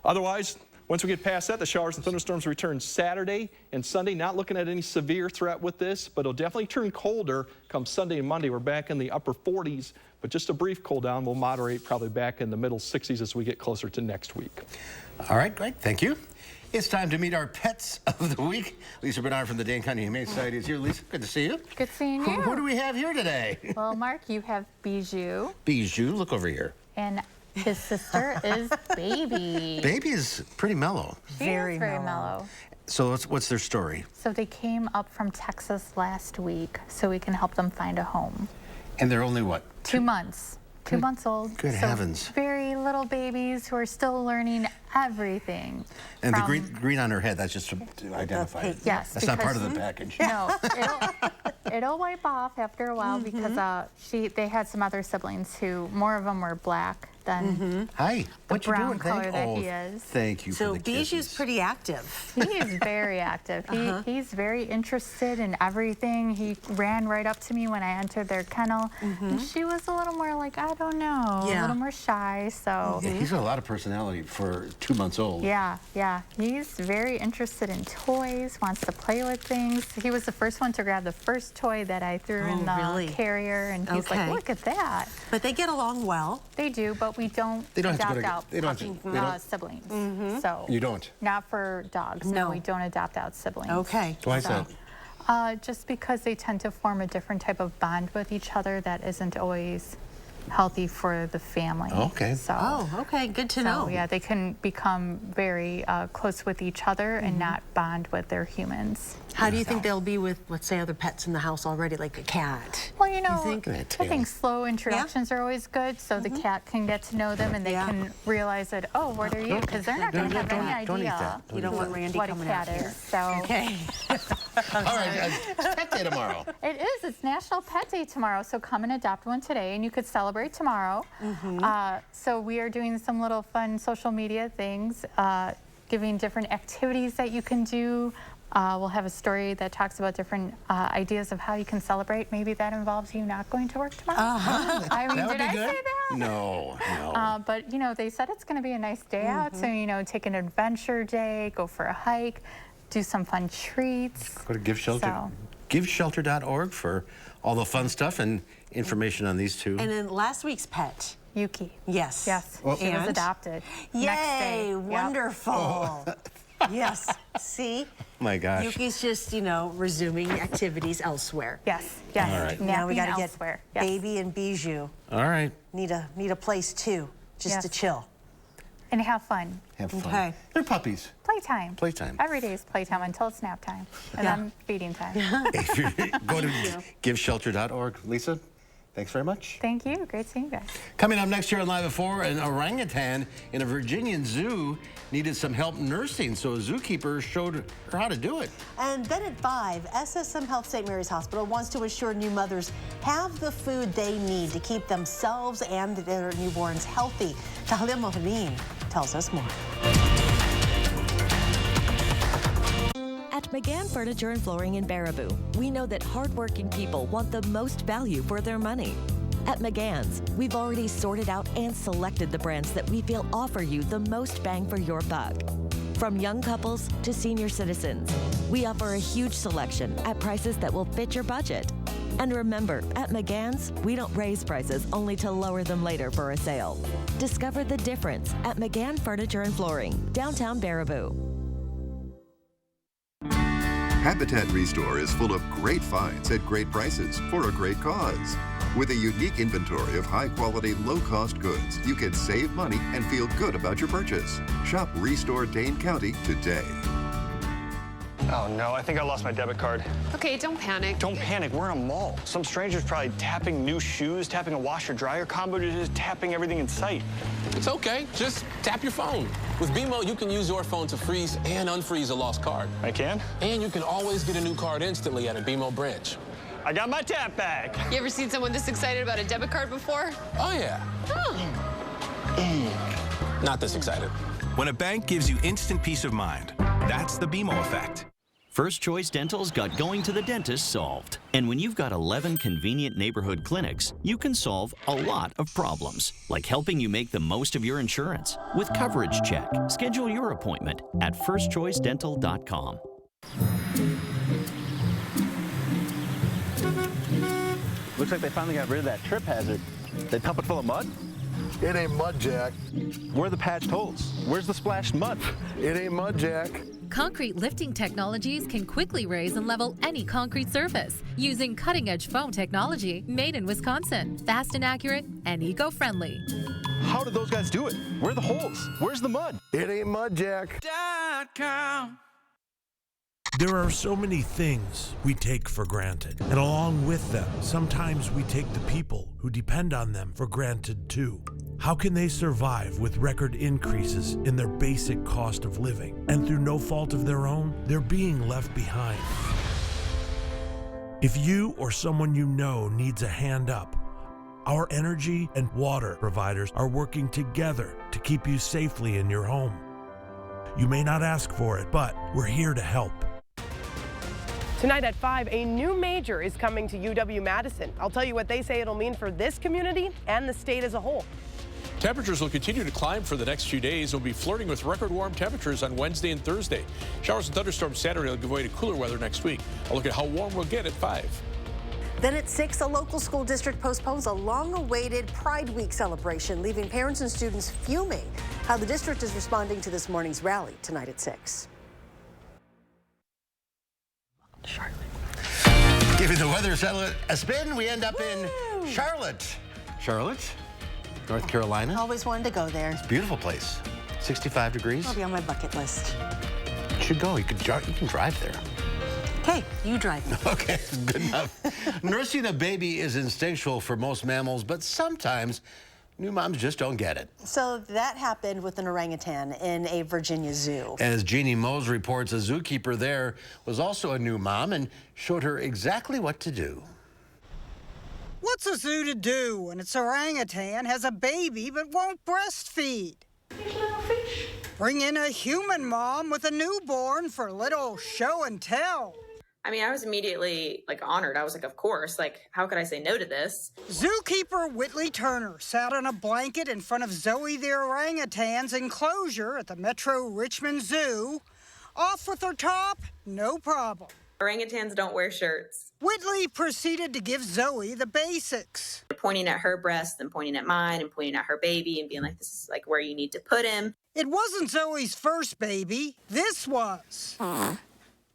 Otherwise, once we get past that, the showers and thunderstorms return Saturday and Sunday. Not looking at any severe threat with this, but it'll definitely turn colder come Sunday and Monday. We're back in the upper 40s, but just a brief cool down. We'll moderate probably back in the middle 60s as we get closer to next week. All right, great. Thank you. It's time to meet our pets of the week. Lisa Bernard from the Dane County Humane Society is here. Lisa, good to see you. Good seeing you. Who do we have here today? Well, Mark, you have Bijou. Bijou, look over here. And his sister is Baby. Baby is pretty mellow. She is very mellow. So what's their story? So they came up from Texas last week so we can help them find a home. And they're only what? 2 months. 2 months old. Good heavens. Very little babies who are still learning everything. And the green on her head, that's just to identify it. Yes. That's not part of the package. No, it'll wipe off after a while because they had some other siblings who, more of them were black than Hi. the What you brown doing? color that he is. Thank you So for the kisses. Bijou's pretty active. He is very active. He's very interested in everything. He ran right up to me when I entered their kennel. And she was a little more like, I don't know, a little more shy. So Yeah, he's got a lot of personality for 2 months old. yeah. He's very interested in toys, wants to play with things. He was the first one to grab the first toy that I threw in the carrier, and he's like, look at that. But they get along well. They do, but we don't adopt out siblings. So You don't? Not for dogs. No, we don't adopt out siblings. Okay. Why is that? Just because they tend to form a different type of bond with each other that isn't always healthy for the family. Okay. So, okay. Good to know. Yeah, they can become very close with each other and not bond with their humans. How do you think they'll be with, let's say, other pets in the house already, like a cat? Well, you know, I I think slow introductions are always good, so the cat can get to know them and they can realize that, oh, what are you? Because they're not going to have any idea You don't want Randy what a coming cat out here. is. So. Okay. All right, it's Pet Day tomorrow. It is. It's National Pet Day tomorrow, so come and adopt one today, and you could celebrate tomorrow. So we are doing some little fun social media things, giving different activities that you can do. We'll have a story that talks about different ideas of how you can celebrate. Maybe that involves you not going to work tomorrow. I mean, That would did I be good. say that? No. But, you know, they said it's going to be a nice day out, so, you know, take an adventure day, go for a hike, do some fun treats. Go to Give Shelter. So. GiveShelter.org for all the fun stuff and information on these two. And then last week's pet. Yuki. Yes. Yes. Well, She was adopted. Yay, Next day. Yep. wonderful. Yes, see? My gosh. Yuki's just, you know, resuming activities elsewhere. Yes. All right. Now we got to get elsewhere. Baby and Bijou. All right. Need a place too, just to chill. And have fun. Have fun. Okay. They're puppies. Playtime. Playtime. Every day is playtime until it's nap time. And then feeding time. If you go to GiveShelter.org. Lisa, thanks very much. Thank you. Great seeing you guys. Coming up next year on Live at 4, an orangutan in a Virginian zoo needed some help nursing, so a zookeeper showed her how to do it. And then at 5, SSM Health St. Mary's Hospital wants to ensure new mothers have the food they need to keep themselves and their newborns healthy. Talia Mohanin tells us more. At McGann Furniture and Flooring in Baraboo, we know that hardworking people want the most value for their money. At McGann's, we've already sorted out and selected the brands that we feel offer you the most bang for your buck. From young couples to senior citizens, we offer a huge selection at prices that will fit your budget. And remember, at McGann's, we don't raise prices only to lower them later for a sale. Discover the difference at McGann Furniture and Flooring, downtown Baraboo. Habitat Restore is full of great finds at great prices for a great cause. With a unique inventory of high-quality, low-cost goods, you can save money and feel good about your purchase. Shop Restore Dane County today. Oh no, I think I lost my debit card. Okay, don't panic. Don't panic, we're in a mall. Some stranger's probably tapping new shoes, tapping a washer-dryer combo, just tapping everything in sight. It's okay, just tap your phone. With BMO, you can use your phone to freeze and unfreeze a lost card. I can? And you can always get a new card instantly at a BMO branch. I got my tap back. You ever seen someone this excited about a debit card before? Oh, yeah. Not this excited. When a bank gives you instant peace of mind, that's the BMO effect. First Choice Dental's got going to the dentist solved. And when you've got 11 convenient neighborhood clinics, you can solve a lot of problems, like helping you make the most of your insurance. With Coverage Check, schedule your appointment at firstchoicedental.com. Looks like they finally got rid of that trip hazard. They pump it full of mud? It ain't mud, Jack. Where are the patched holes? Where's the splashed mud? It ain't mud, Jack. Concrete lifting technologies can quickly raise and level any concrete surface using cutting-edge foam technology made in Wisconsin. Fast and accurate and eco-friendly. How did those guys do it? Where are the holes? Where's the mud? It ain't mud, Jack. There are so many things we take for granted, and along with them, sometimes we take the people who depend on them for granted too. How can they survive with record increases in their basic cost of living, and through no fault of their own, they're being left behind? If you or someone you know needs a hand up, Our energy and water providers are working together to keep you safely in your home. You may not ask for it, but we're here to help. Tonight at 5, a new major is coming to UW-Madison. I'll tell you what they say it'll mean for this community and the state as a whole. Temperatures will continue to climb for the next few days. We'll be flirting with record warm temperatures on Wednesday and Thursday. Showers and thunderstorms Saturday will give way to cooler weather next week. I'll look at how warm we'll get at 5. Then at 6, a local school district postpones a long-awaited Pride Week celebration, leaving parents and students fuming. How the district is responding to this morning's rally tonight at 6. Charlotte. Giving the weather a spin, we end up in Charlotte. Charlotte, North Carolina. Always wanted to go there. It's a beautiful place. 65 degrees. It'll be on my bucket list. You should go. You can drive there. Okay, you drive. Okay, good enough. Nursing a baby is instinctual for most mammals, but sometimes new moms just don't get it. So that happened with an orangutan in a Virginia zoo. As Jeannie Mose reports, a zookeeper there was also a new mom and showed her exactly what to do. What's a zoo to do when its orangutan has a baby but won't breastfeed? Bring in a human mom with a newborn for a little show and tell. I mean, I was immediately honored. I was like, of course, how could I say no to this? Zookeeper Whitley Turner sat on a blanket in front of Zoe the orangutan's enclosure at the Metro Richmond Zoo. Off with her top, no problem. Orangutans don't wear shirts. Whitley proceeded to give Zoe the basics. Pointing at her breast and pointing at mine and pointing at her baby and being like, this is where you need to put him. It wasn't Zoe's first baby. This was.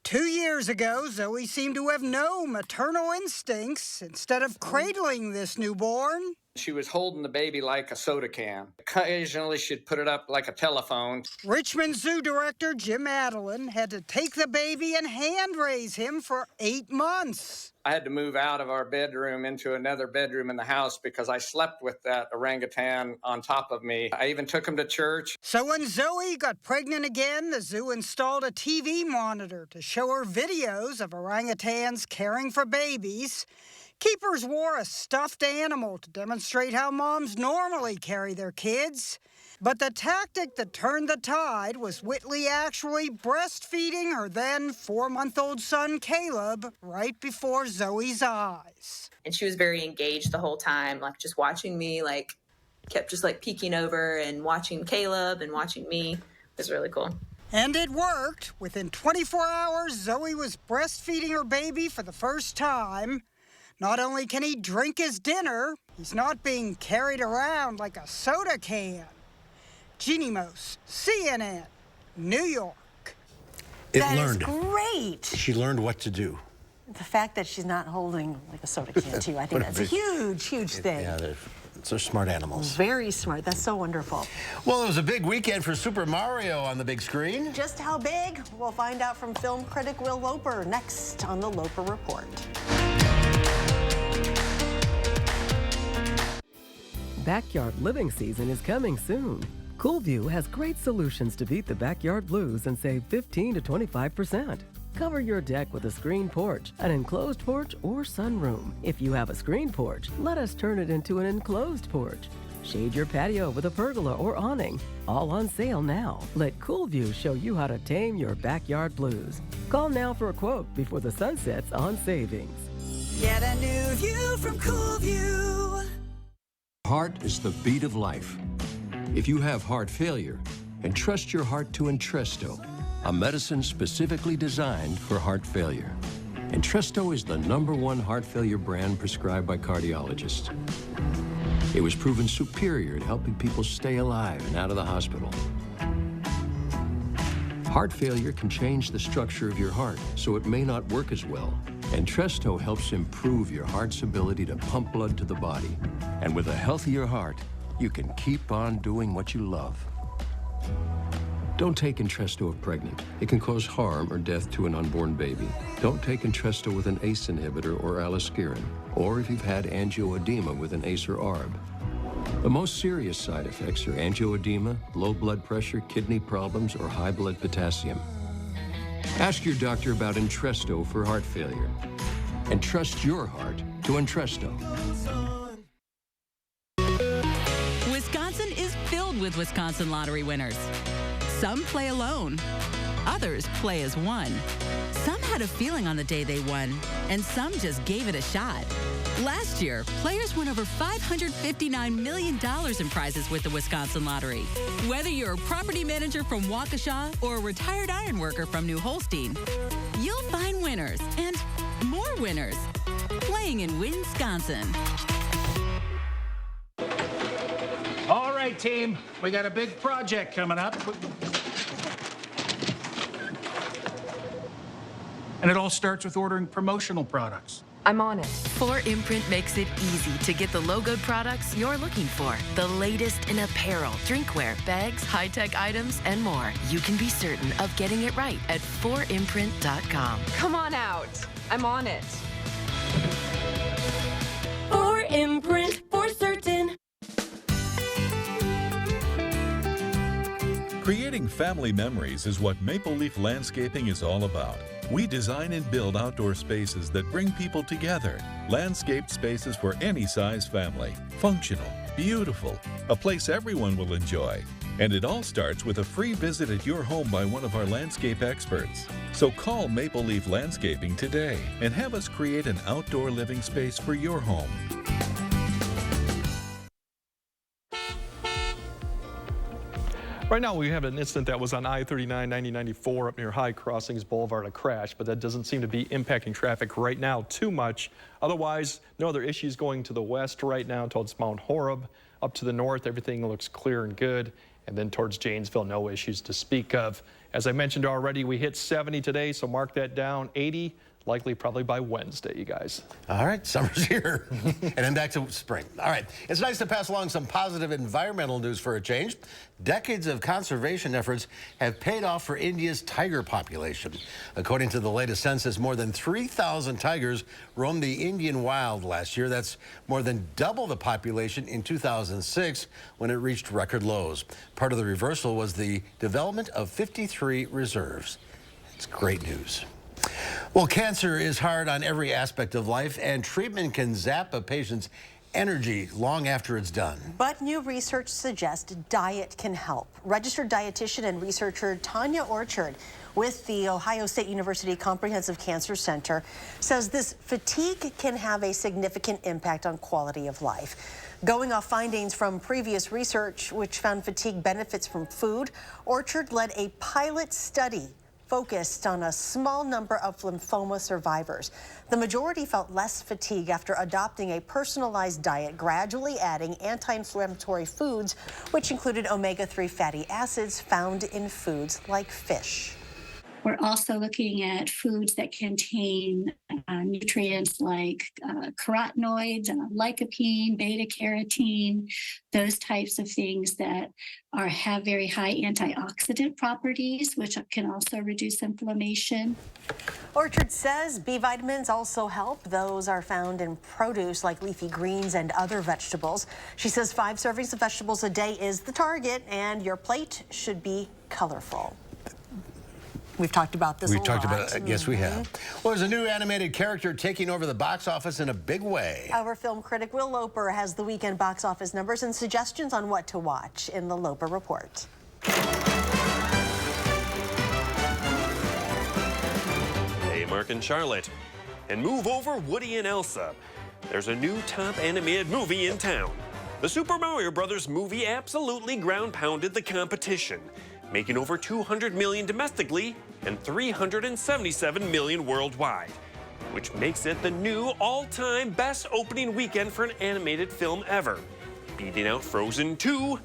2 years ago, Zoe seemed to have no maternal instincts. Instead of cradling this newborn, she was holding the baby like a soda can. Occasionally, she'd put it up like a telephone. Richmond Zoo Director Jim Adelin had to take the baby and hand raise him for 8 months. I had to move out of our bedroom into another bedroom in the house because I slept with that orangutan on top of me. I even took him to church. So when Zoe got pregnant again, the zoo installed a TV monitor to show her videos of orangutans caring for babies. Keepers wore a stuffed animal to demonstrate how moms normally carry their kids. But the tactic that turned the tide was Whitley actually breastfeeding her then 4-month-old son, Caleb, right before Zoe's eyes. And she was very engaged the whole time, just watching me, kept just peeking over and watching Caleb and watching me. It was really cool. And it worked. Within 24 hours, Zoe was breastfeeding her baby for the first time. Not only can he drink his dinner, he's not being carried around like a soda can. Jeannie Mose, CNN, New York. That is great. She learned what to do. The fact that she's not holding a soda can to you, I think that's a huge, huge thing. Yeah, they're smart animals. Very smart. That's so wonderful. Well, it was a big weekend for Super Mario on the big screen. Just how big? We'll find out from film critic Will Loper next on the Loper Report. Backyard living season is coming soon. Coolview has great solutions to beat the backyard blues and save 15 to 25%. Cover your deck with a screen porch, an enclosed porch, or sunroom. If you have a screen porch, let us turn it into an enclosed porch. Shade your patio with a pergola or awning. All on sale now. Let Coolview show you how to tame your backyard blues. Call now for a quote before the sun sets on savings. Get a new view from Coolview. Heart is the beat of life. If you have heart failure, entrust your heart to Entresto, a medicine specifically designed for heart failure. Entresto is the #1 heart failure brand prescribed by cardiologists. It was proven superior at helping people stay alive and out of the hospital. Heart failure can change the structure of your heart, so it may not work as well. Entresto helps improve your heart's ability to pump blood to the body. And with a healthier heart, you can keep on doing what you love. Don't take Entresto if pregnant. It can cause harm or death to an unborn baby. Don't take Entresto with an ACE inhibitor or aliskiren, or if you've had angioedema with an ACE or ARB. The most serious side effects are angioedema, low blood pressure, kidney problems, or high blood potassium. Ask your doctor about Entresto for heart failure. And trust your heart to Entresto. with Wisconsin Lottery winners. Some play alone. Others play as one. Some had a feeling on the day they won, and some just gave it a shot. Last year, players won over $559 million in prizes with the Wisconsin Lottery. Whether you're a property manager from Waukesha or a retired iron worker from New Holstein, you'll find winners and more winners playing in Wisconsin. All right, team, we got a big project coming up. And it all starts with ordering promotional products. I'm on it. 4imprint makes it easy to get the logoed products you're looking for. The latest in apparel, drinkware, bags, high-tech items, and more. You can be certain of getting it right at 4imprint.com. Come on out. I'm on it. 4imprint, for certain. Creating family memories is what Maple Leaf Landscaping is all about. We design and build outdoor spaces that bring people together. Landscaped spaces for any size family. Functional, beautiful, a place everyone will enjoy. And it all starts with a free visit at your home by one of our landscape experts. So call Maple Leaf Landscaping today and have us create an outdoor living space for your home. Right now, we have an incident that was on I-39, 9094 up near High Crossings Boulevard, a crash, but that doesn't seem to be impacting traffic right now too much. Otherwise, no other issues going to the west right now towards Mount Horeb. Up to the north, everything looks clear and good. And then towards Janesville, no issues to speak of. As I mentioned already, we hit 70 today, so mark that down. 80, likely probably by Wednesday, you guys. All right, summer's here. And then back to spring. All right, it's nice to pass along some positive environmental news for a change. Decades of conservation efforts have paid off for India's tiger population. According to the latest census, more than 3,000 tigers roamed the Indian wild last year. That's more than double the population in 2006 when it reached record lows. Part of the reversal was the development of 53 reserves. It's great news. Well, cancer is hard on every aspect of life, and treatment can zap a patient's energy long after it's done. But new research suggests diet can help. Registered dietitian and researcher Tanya Orchard with the Ohio State University Comprehensive Cancer Center says this fatigue can have a significant impact on quality of life. Going off findings from previous research, which found fatigue benefits from food, Orchard led a pilot study focused on a small number of lymphoma survivors. The majority felt less fatigue after adopting a personalized diet, gradually adding anti-inflammatory foods, which included omega-3 fatty acids found in foods like fish. We're also looking at foods that contain nutrients like carotenoids, lycopene, beta-carotene, those types of things that have very high antioxidant properties, which can also reduce inflammation. Orchard says B vitamins also help. Those are found in produce like leafy greens and other vegetables. She says 5 servings of vegetables a day is the target, and your plate should be colorful. We've talked about this a lot. We've talked about it. Yes, we have. Well, there's a new animated character taking over the box office in a big way. Our film critic Will Loper has the weekend box office numbers and suggestions on what to watch in the Loper Report. Hey, Mark and Charlotte. And move over Woody and Elsa. There's a new top animated movie in town. The Super Mario Brothers movie absolutely ground-pounded the competition, making over $200 million domestically and $377 million worldwide, which makes it the new all-time best opening weekend for an animated film ever, beating out Frozen 2,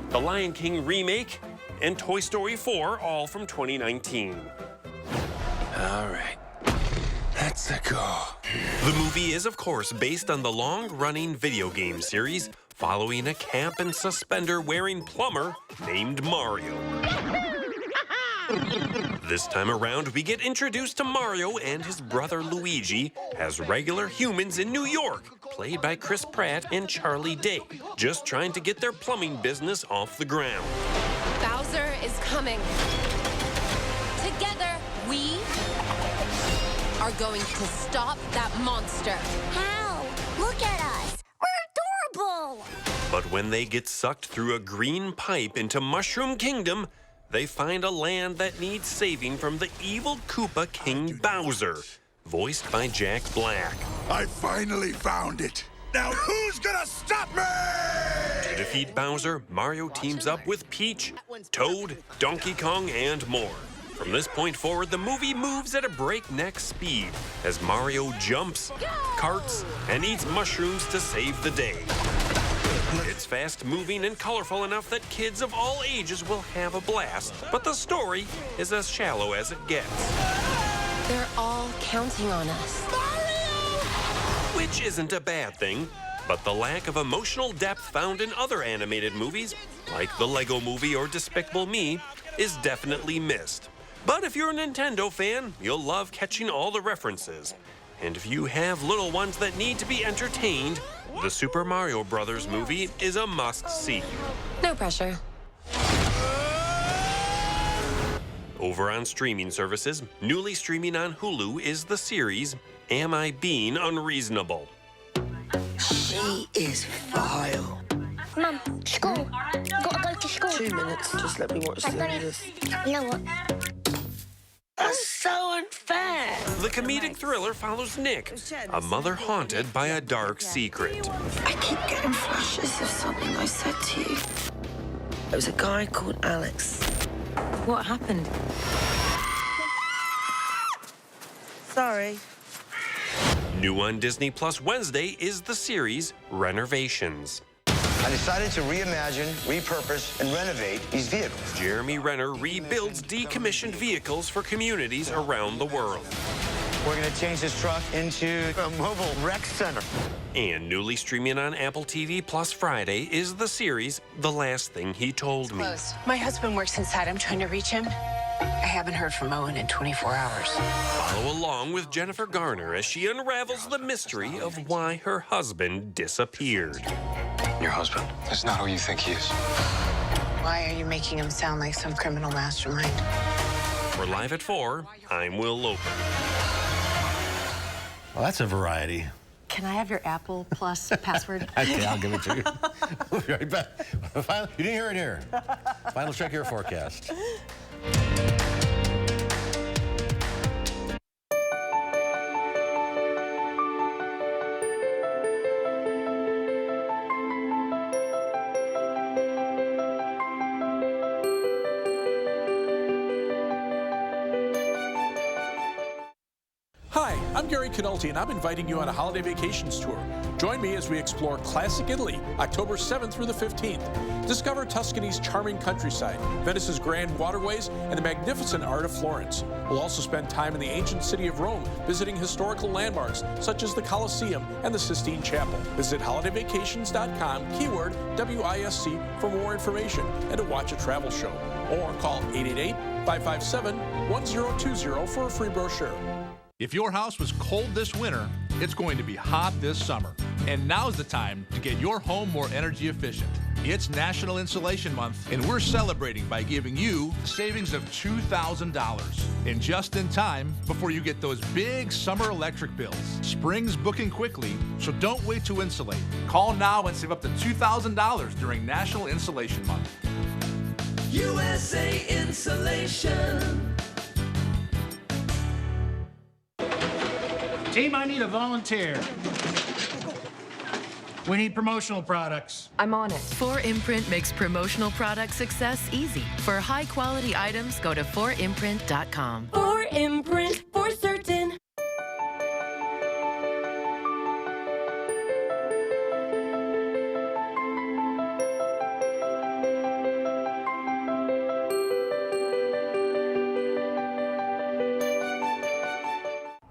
The Lion King remake, and Toy Story 4, all from 2019. All right, let's go. The movie is, of course, based on the long-running video game series following a camp and suspender-wearing plumber named Mario. This time around, we get introduced to Mario and his brother Luigi as regular humans in New York, played by Chris Pratt and Charlie Day, just trying to get their plumbing business off the ground. Bowser is coming. Together, we are going to stop that monster. How? Look at us. We're adorable. But when they get sucked through a green pipe into Mushroom Kingdom, they find a land that needs saving from the evil Koopa King Bowser, voiced by Jack Black. I finally found it. Now who's gonna stop me? To defeat Bowser, Mario teams up with Peach, Toad, Donkey Kong, and more. From this point forward, the movie moves at a breakneck speed as Mario jumps, carts, and eats mushrooms to save the day. It's fast-moving and colorful enough that kids of all ages will have a blast, but the story is as shallow as it gets. They're all counting on us. Which isn't a bad thing, but the lack of emotional depth found in other animated movies, like the Lego Movie or Despicable Me, is definitely missed. But if you're a Nintendo fan, you'll love catching all the references. And if you have little ones that need to be entertained, the Super Mario Bros. Movie is a must-see. No pressure. Over on streaming services, newly streaming on Hulu is the series Am I Being Unreasonable? She is vile. Mum, school. Gotta go to school. 2 minutes, just let me watch this. You know what? That's so unfair. The comedic thriller follows Nick, a mother haunted by a dark secret. I keep getting flashes of something I said to you. It was a guy called Alex. What happened? Sorry. New on Disney Plus Wednesday is the series Renovations. I decided to reimagine, repurpose, and renovate these vehicles. Jeremy Renner rebuilds decommissioned vehicles for communities around the world. We're going to change this truck into a mobile rec center. And newly streaming on Apple TV Plus Friday is the series The Last Thing He Told Me. My husband works inside. I'm trying to reach him. I haven't heard from Owen in 24 hours. Follow along with Jennifer Garner as she unravels the mystery of why her husband disappeared. Your husband is not who you think he is. Why are you making him sound like some criminal mastermind? We're live at 4. I'm Will Loper. Well, that's a variety. Can I have your Apple Plus password? Okay, I'll give it to you. We'll be right back. You didn't hear it here. Final check your forecast. Hi, I'm Gary Canulti, and I'm inviting you on a holiday vacations tour. Join me as we explore classic Italy, October 7th through the 15th. Discover Tuscany's charming countryside, Venice's grand waterways, and the magnificent art of Florence. We'll also spend time in the ancient city of Rome, visiting historical landmarks such as the Colosseum and the Sistine Chapel. Visit holidayvacations.com, keyword WISC, for more information and to watch a travel show. Or call 888-557-1020 for a free brochure. If your house was cold this winter, it's going to be hot this summer. And now's the time to get your home more energy efficient. It's National Insulation Month, and we're celebrating by giving you savings of $2,000. And just in time before you get those big summer electric bills. Spring's booking quickly, so don't wait to insulate. Call now and save up to $2,000 during National Insulation Month. USA Insulation. Team, I need a volunteer. We need promotional products. I'm on it. 4imprint makes promotional product success easy. For high-quality items, go to 4imprint.com. 4imprint, for certain.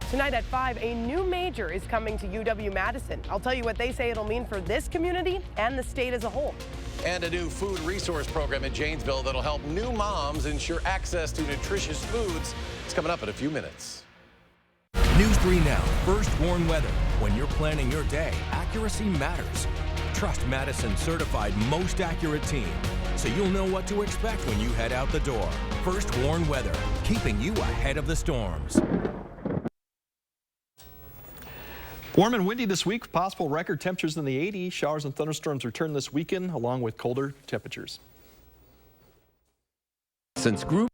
Tonight at 5, a new major is coming to UW-Madison. I'll tell you what they say it'll mean for this community and the state as a whole. And a new food resource program in Janesville that'll help new moms ensure access to nutritious foods. It's coming up in a few minutes. News 3 Now, First Warn Weather. When you're planning your day, accuracy matters. Trust Madison's certified most accurate team, so you'll know what to expect when you head out the door. First Warn Weather, keeping you ahead of the storms. Warm and windy this week, possible record temperatures in the 80s. Showers and thunderstorms return this weekend, along with colder temperatures. Since Group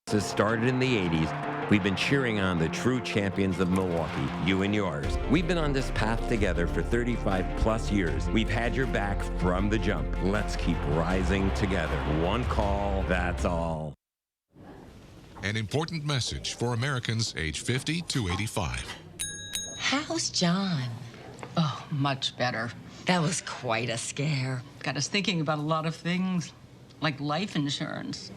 has started in the 80s, we've been cheering on the true champions of Milwaukee, you and yours. We've been on this path together for 35 plus years. We've had your back from the jump. Let's keep rising together. One call, that's all. An important message for Americans age 50 to 85. How's John? Oh, much better. That was quite a scare. Got us thinking about a lot of things, like life insurance.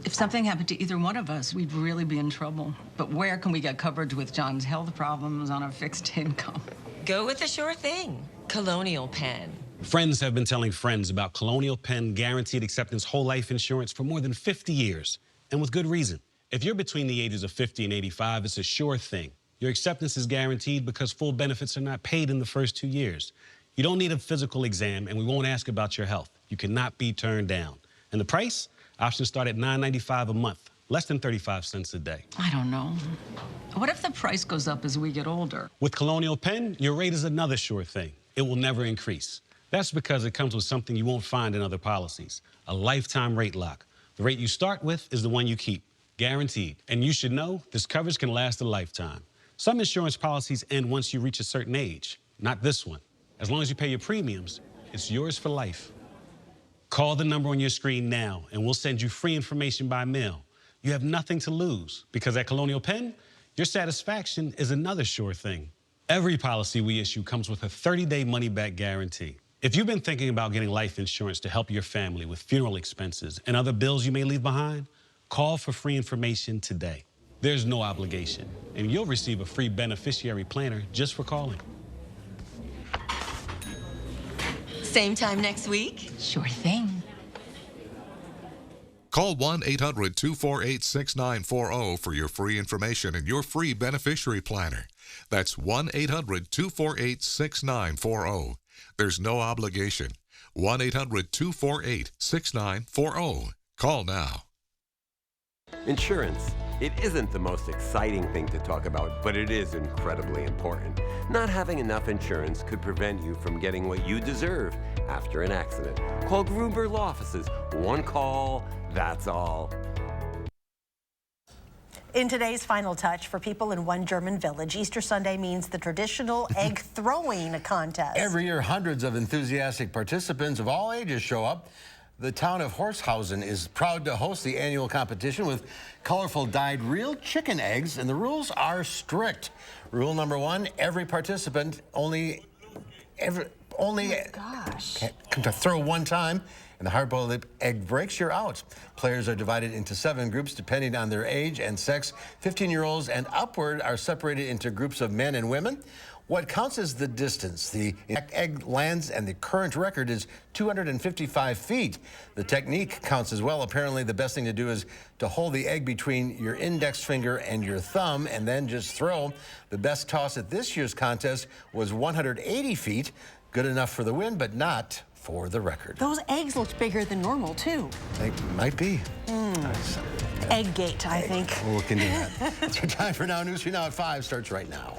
If something happened to either one of us, we'd really be in trouble. But where can we get coverage with John's health problems on a fixed income? Go with the sure thing. Colonial Penn. Friends have been telling friends about Colonial Penn Guaranteed Acceptance Whole Life Insurance for more than 50 years, and with good reason. If you're between the ages of 50 and 85, it's a sure thing. Your acceptance is guaranteed because full benefits are not paid in the first 2 years. You don't need a physical exam, and we won't ask about your health. You cannot be turned down. And the price? Options start at $9.95 a month, less than 35 cents a day. I don't know. What if the price goes up as we get older? With Colonial Penn, your rate is another sure thing. It will never increase. That's because it comes with something you won't find in other policies, a lifetime rate lock. The rate you start with is the one you keep, guaranteed. And you should know this coverage can last a lifetime. Some insurance policies end once you reach a certain age, not this one. As long as you pay your premiums, it's yours for life. Call the number on your screen now, and we'll send you free information by mail. You have nothing to lose, because at Colonial Penn, your satisfaction is another sure thing. Every policy we issue comes with a 30-day money-back guarantee. If you've been thinking about getting life insurance to help your family with funeral expenses and other bills you may leave behind, call for free information today. There's no obligation, and you'll receive a free beneficiary planner just for calling. Same time next week? Sure thing. Call 1-800-248-6940 for your free information and your free beneficiary planner. That's 1-800-248-6940. There's no obligation. 1-800-248-6940. Call now. Insurance. It isn't the most exciting thing to talk about, but it is incredibly important. Not having enough insurance could prevent you from getting what you deserve after an accident. Call Gruber Law Offices. One call, that's all. In today's final touch, for people in one German village, Easter Sunday means the traditional egg throwing contest. Every year, hundreds of enthusiastic participants of all ages show up. The town of Horshausen is proud to host the annual competition with colorful dyed real chicken eggs, and the rules are strict. Rule number one, every participant only can throw one time, and the hard-boiled egg breaks, you're out. Players are divided into 7 groups depending on their age and sex. 15-year-olds and upward are separated into groups of men and women. What counts is the distance the egg lands, and the current record is 255 feet. The technique counts as well. Apparently, the best thing to do is to hold the egg between your index finger and your thumb and then just throw. The best toss at this year's contest was 180 feet. Good enough for the win, but not for the record. Those eggs looked bigger than normal, too. They might be. Egggate, I think. We'll look into that. It's your time for Now News 3 Now at 5 starts right now.